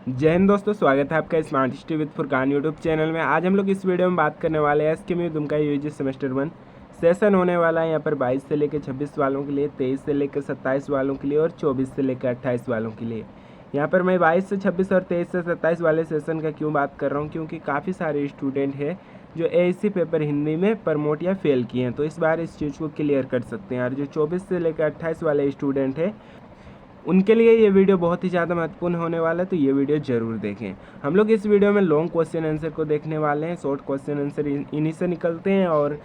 जय हिंद दोस्तों, स्वागत है आपका smart study with Furqan YouTube channel में। आज हम लोग इस वीडियो में बात करने वाले हैं एसकेएमयू दुमका यूजी सेमेस्टर 1 सेशन होने वाला है यहाँ पर 22 से लेकर 26 वालों के लिए, 23 से लेकर 27 वालों के लिए और 24 से लेकर 28 वालों के लिए। यहाँ पर मैं 22 से 26 और 23 से 27 वाले सेशन का क्यों बात कर रहा हूँ, क्योंकि काफ़ी सारे स्टूडेंट हैं जो एएससी पेपर हिंदी में प्रमोट या फेल किए हैं, तो इस बार इस चीज़ को क्लियर कर सकते हैं। और जो 24 से लेकर 28 वाले स्टूडेंट हैं उनके लिए ये वीडियो बहुत ही ज़्यादा महत्वपूर्ण होने वाला है, तो ये वीडियो ज़रूर देखें। हम लोग इस वीडियो में लॉन्ग क्वेश्चन आंसर को देखने वाले हैं। शॉर्ट क्वेश्चन आंसर इन्हीं से निकलते हैं और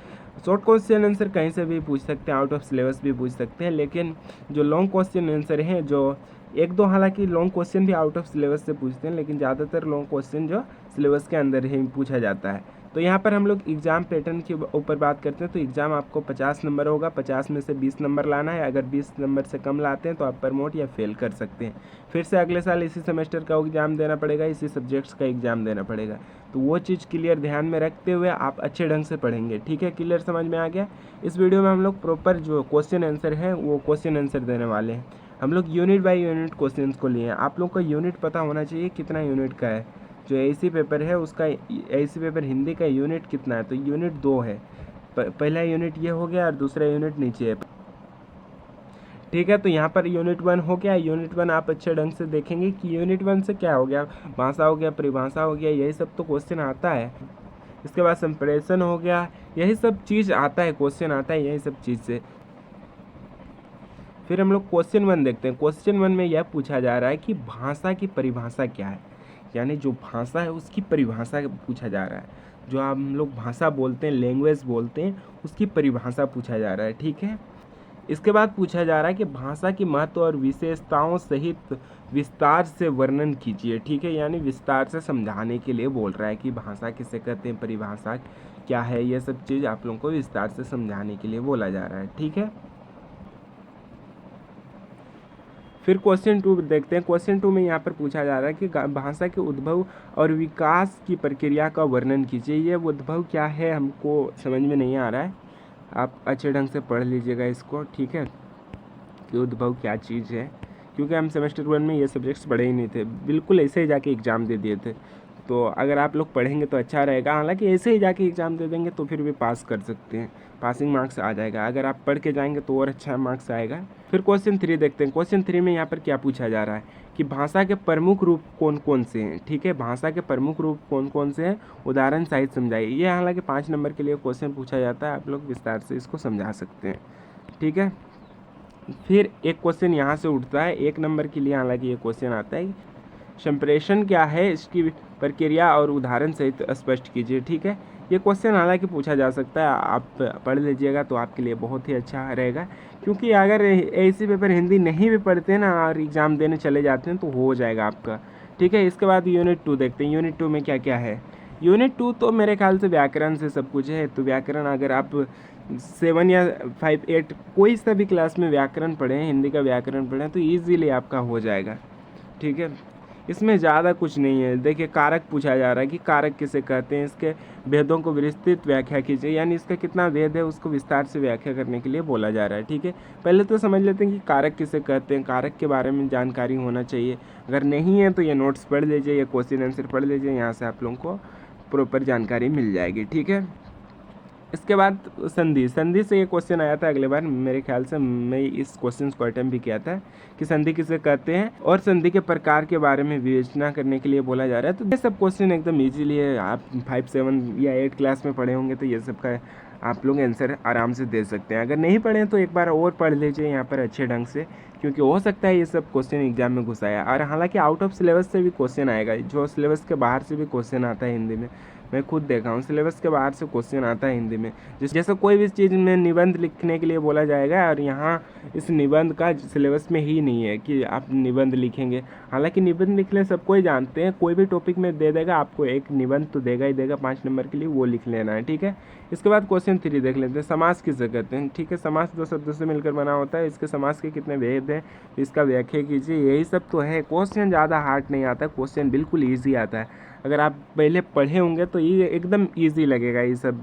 शॉर्ट क्वेश्चन आंसर कहीं से भी पूछ सकते हैं, आउट ऑफ सिलेबस भी पूछ सकते हैं, लेकिन जो लॉन्ग क्वेश्चन आंसर हैं, जो एक दो हालांकि लॉन्ग क्वेश्चन भी आउट ऑफ सिलेबस से पूछते हैं, लेकिन ज़्यादातर लॉन्ग क्वेश्चन जो सिलेबस के अंदर ही पूछा जाता है। तो यहाँ पर हम लोग एग्ज़ाम पैटर्न के ऊपर बात करते हैं। तो एग्ज़ाम आपको 50 नंबर होगा, 50 में से 20 नंबर लाना है। अगर 20 नंबर से कम लाते हैं तो आप प्रमोट या फेल कर सकते हैं। फिर से अगले साल इसी सेमेस्टर का एग्ज़ाम देना पड़ेगा, इसी सब्जेक्ट्स का एग्ज़ाम देना पड़ेगा। तो वो चीज़ क्लियर ध्यान में रखते हुए आप अच्छे ढंग से पढ़ेंगे। ठीक है, क्लियर समझ में आ गया। इस वीडियो में हम लोग प्रॉपर जो क्वेश्चन आंसर है वो क्वेश्चन आंसर देने वाले हैं। हम लोग यूनिट बाय यूनिट क्वेश्चन को लिए हैं। आप लोग को यूनिट पता होना चाहिए कितना यूनिट का है। जो एएससी पेपर है उसका एएससी पेपर हिंदी का यूनिट कितना है, तो यूनिट 2 है। पहला यूनिट ये हो गया और दूसरा यूनिट नीचे है। ठीक है, तो यहाँ पर यूनिट 1 हो गया। यूनिट 1 आप अच्छे ढंग से देखेंगे कि यूनिट 1 से क्या हो गया, भाषा हो गया, परिभाषा हो गया, यही सब तो क्वेश्चन आता है। इसके बाद संप्रेषण हो गया, यही सब चीज़ आता है, क्वेश्चन आता है यही सब चीज़ से। फिर हम लोग क्वेश्चन 1 देखते हैं। क्वेश्चन 1 में यह पूछा जा रहा है कि भाषा की परिभाषा क्या है, यानी जो भाषा है उसकी परिभाषा पूछा जा रहा है। जो हम लोग भाषा बोलते हैं, लैंग्वेज बोलते हैं, उसकी परिभाषा पूछा जा रहा है। ठीक है, इसके बाद पूछा जा रहा है कि भाषा की महत्व और विशेषताओं सहित विस्तार से वर्णन कीजिए। ठीक है, यानी विस्तार से समझाने के लिए बोल रहा है कि भाषा किसे कहते हैं, परिभाषा क्या है, ये सब चीज़ आप लोगों को विस्तार से समझाने के लिए बोला जा रहा है। ठीक है, फिर क्वेश्चन 2 देखते हैं। क्वेश्चन 2 में यहाँ पर पूछा जा रहा है कि भाषा के उद्भव और विकास की प्रक्रिया का वर्णन कीजिए। ये उद्भव क्या है हमको समझ में नहीं आ रहा है, आप अच्छे ढंग से पढ़ लीजिएगा इसको। ठीक है, कि उद्भव क्या चीज़ है, क्योंकि हम सेमेस्टर 1 में ये सब्जेक्ट्स पढ़े ही नहीं थे, बिल्कुल ऐसे ही जाके एग्ज़ाम दे दिए थे। तो अगर आप लोग पढ़ेंगे तो अच्छा रहेगा। हालांकि ऐसे ही जाके एग्ज़ाम दे देंगे तो फिर भी पास कर सकते हैं, पासिंग मार्क्स आ जाएगा। अगर आप पढ़ के जाएंगे तो और अच्छा मार्क्स आएगा। फिर क्वेश्चन 3 देखते हैं। क्वेश्चन 3 में यहाँ पर क्या पूछा जा रहा है कि भाषा के प्रमुख रूप कौन कौन से हैं। ठीक है, भाषा के प्रमुख रूप कौन कौन से हैं, उदाहरण सहित समझाइए। ये हालांकि 5 नंबर के लिए क्वेश्चन पूछा जाता है, आप लोग विस्तार से इसको समझा सकते हैं। ठीक है, फिर एक क्वेश्चन यहाँ से उठता है 1 नंबर के लिए, हालांकि ये क्वेश्चन आता है संप्रेषण क्या है, इसकी प्रक्रिया और उदाहरण सहित स्पष्ट कीजिए। ठीक है, ये क्वेश्चन हालांकि पूछा जा सकता है, आप पढ़ लीजिएगा तो आपके लिए बहुत ही अच्छा रहेगा। क्योंकि अगर एएससी पेपर हिंदी नहीं भी पढ़ते हैं ना और एग्ज़ाम देने चले जाते हैं तो हो जाएगा आपका। ठीक है, इसके बाद यूनिट 2 देखते हैं। यूनिट 2 में क्या क्या है। यूनिट 2 तो मेरे ख्याल से व्याकरण से सब कुछ है। तो व्याकरण अगर आप 7 या 5, 8 कोई सा भी क्लास में व्याकरण पढ़ें, हिंदी का व्याकरण पढ़ें तो ईजीली आपका हो जाएगा। ठीक है, इसमें ज़्यादा कुछ नहीं है। देखिए, कारक पूछा जा रहा है कि कारक किसे कहते हैं, इसके भेदों को विस्तृत व्याख्या कीजिए, यानी इसका कितना भेद है उसको विस्तार से व्याख्या करने के लिए बोला जा रहा है। ठीक है, पहले तो समझ लेते हैं कि कारक किसे कहते हैं, कारक के बारे में जानकारी होना चाहिए। अगर नहीं है तो ये नोट्स पढ़ लीजिए, ये क्वेश्चन आंसर पढ़ लीजिए, यहाँ से आप लोगों को प्रॉपर जानकारी मिल जाएगी। ठीक है, इसके बाद संधि। संधि से ये क्वेश्चन आया था अगले बार, मेरे ख्याल से मैं इस क्वेश्चन को अटेम्प्ट भी किया था कि संधि किसे कहते हैं और संधि के प्रकार के बारे में विवेचना करने के लिए बोला जा रहा है। तो ये सब क्वेश्चन एकदम इजीली है, आप 5, 7 या 8 क्लास में पढ़े होंगे तो ये सब का आप लोग आंसर आराम से दे सकते हैं। अगर नहीं पढ़े तो एक बार और पढ़ लीजिए यहाँ पर अच्छे ढंग से, क्योंकि हो सकता है ये सब क्वेश्चन एग्जाम में घुस आया। और हालांकि आउट ऑफ सिलेबस से भी क्वेश्चन आएगा, जो सिलेबस के बाहर से भी क्वेश्चन आता है हिंदी में, मैं खुद देखा हूँ। सिलेबस के बाहर से क्वेश्चन आता है हिंदी में, जैसे कोई भी चीज़ में निबंध लिखने के लिए बोला जाएगा और यहाँ इस निबंध का सिलेबस में ही नहीं है कि आप निबंध लिखेंगे। हालांकि निबंध लिखने सबको ही जानते हैं, कोई भी टॉपिक में दे देगा आपको एक निबंध तो देगा ही देगा 5 नंबर के लिए, वो लिख लेना है। ठीक है, इसके बाद क्वेश्चन 3 देख लेते हैं। समास किसे कहते हैं। ठीक है, समास 2 शब्दों से मिलकर बना होता है, इसके समास के कितने भेद हैं, इसका व्याख्या कीजिए। यही सब तो है, क्वेश्चन ज़्यादा हार्ड नहीं आता, क्वेश्चन बिल्कुल ईजी आता है। अगर आप पहले पढ़े होंगे तो ये एकदम ईजी लगेगा ये सब।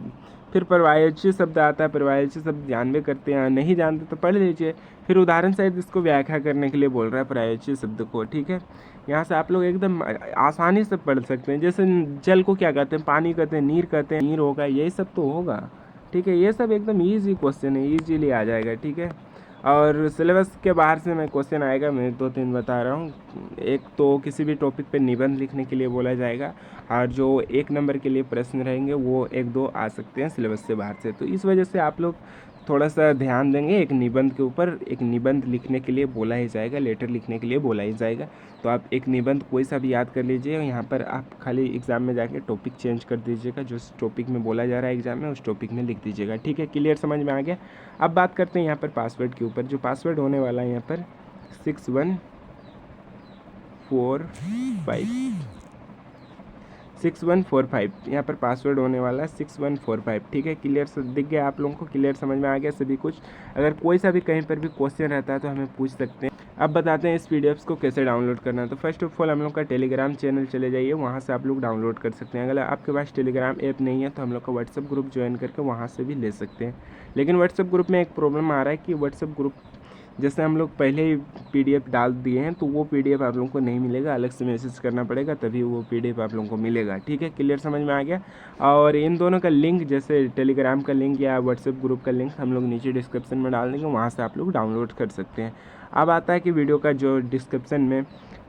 फिर पर्यायवाची शब्द आता है, पर्यायवाची शब्द जानवे करते हैं, नहीं जानते तो पढ़ लीजिए। फिर उदाहरण सहित इसको व्याख्या करने के लिए बोल रहा है पर्यायवाची शब्द को। ठीक है, यहाँ से आप लोग एकदम आसानी से पढ़ सकते हैं। जैसे जल को क्या कहते हैं, पानी कहते हैं, नीर कहते हैं, नीर होगा, यही सब तो होगा। ठीक है, ये सब एकदम ईजी क्वेश्चन है, ईजीली आ जाएगा। ठीक है, और सिलेबस के बाहर से मैं क्वेश्चन आएगा, मैं 2-3 बता रहा हूँ। एक तो किसी भी टॉपिक पे निबंध लिखने के लिए बोला जाएगा, और जो 1 नंबर के लिए प्रश्न रहेंगे वो 1-2 आ सकते हैं सिलेबस से बाहर से। तो इस वजह से आप लोग थोड़ा सा ध्यान देंगे एक निबंध के ऊपर। एक निबंध लिखने के लिए बोला ही जाएगा, लेटर लिखने के लिए बोला ही जाएगा। तो आप एक निबंध कोई सा भी याद कर लीजिए, यहाँ पर आप खाली एग्ज़ाम में जाके टॉपिक चेंज कर दीजिएगा, जो टॉपिक में बोला जा रहा है एग्ज़ाम में उस टॉपिक में लिख दीजिएगा। ठीक है, क्लियर, समझ में आ गया। अब बात करते हैं यहाँ पर पासवर्ड के ऊपर। जो पासवर्ड होने वाला है यहाँ पर 6145 यहाँ पर पासवर्ड होने वाला है 6145। ठीक है, क्लियर से दिख गया आप लोगों को, क्लियर समझ में आ गया सभी कुछ। अगर कोई सा भी कहीं पर भी क्वेश्चन रहता है तो हमें पूछ सकते हैं। अब बताते हैं इस पीडीएफ्स को कैसे डाउनलोड करना है। तो फर्स्ट ऑफ ऑल हम लोग का टेलीग्राम चैनल चले जाइए, वहाँ से आप लोग डाउनलोड कर सकते हैं। अगर आपके पास टेलीग्राम ऐप नहीं है तो हम लोग का व्हाट्सअप ग्रुप ज्वाइन करके वहाँ से भी ले सकते हैं। लेकिन व्हाट्सअप ग्रुप में एक प्रॉब्लम आ रहा है कि व्हाट्सअप ग्रुप जैसे हम लोग पहले ही पीडीएफ डाल दिए हैं तो वो पीडीएफ आप लोगों को नहीं मिलेगा, अलग से मैसेज करना पड़ेगा तभी वो पीडीएफ आप लोगों को मिलेगा। ठीक है, क्लियर समझ में आ गया। और इन दोनों का लिंक, जैसे टेलीग्राम का लिंक या व्हाट्सएप ग्रुप का लिंक, हम लोग नीचे डिस्क्रिप्शन में डाल देंगे, वहाँ से आप लोग डाउनलोड कर सकते हैं। अब आता है कि वीडियो का जो डिस्क्रिप्शन में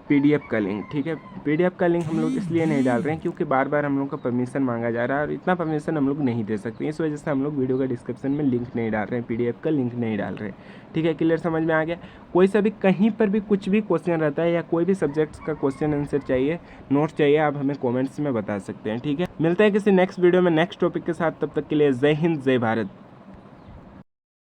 पीडीएफ का लिंक। ठीक है, पीडीएफ का लिंक हम लोग इसलिए नहीं डाल रहे हैं क्योंकि बार बार हम लोग का परमिशन मांगा जा रहा है और इतना परमिशन हम लोग नहीं दे सकते। इस वजह से हम लोग वीडियो का डिस्क्रिप्शन में लिंक नहीं डाल रहे हैं, पीडीएफ का लिंक नहीं डाल रहे हैं। ठीक है, क्लियर समझ में आ गया। कोई सा भी कहीं पर भी कुछ भी क्वेश्चन रहता है या कोई भी सब्जेक्ट्स का क्वेश्चन आंसर चाहिए, नोट्स चाहिए, आप हमें कॉमेंट्स में बता सकते हैं। ठीक है, मिलते हैं किसी नेक्स्ट वीडियो में नेक्स्ट टॉपिक के साथ। तब तक के लिए जय हिंद, जय भारत।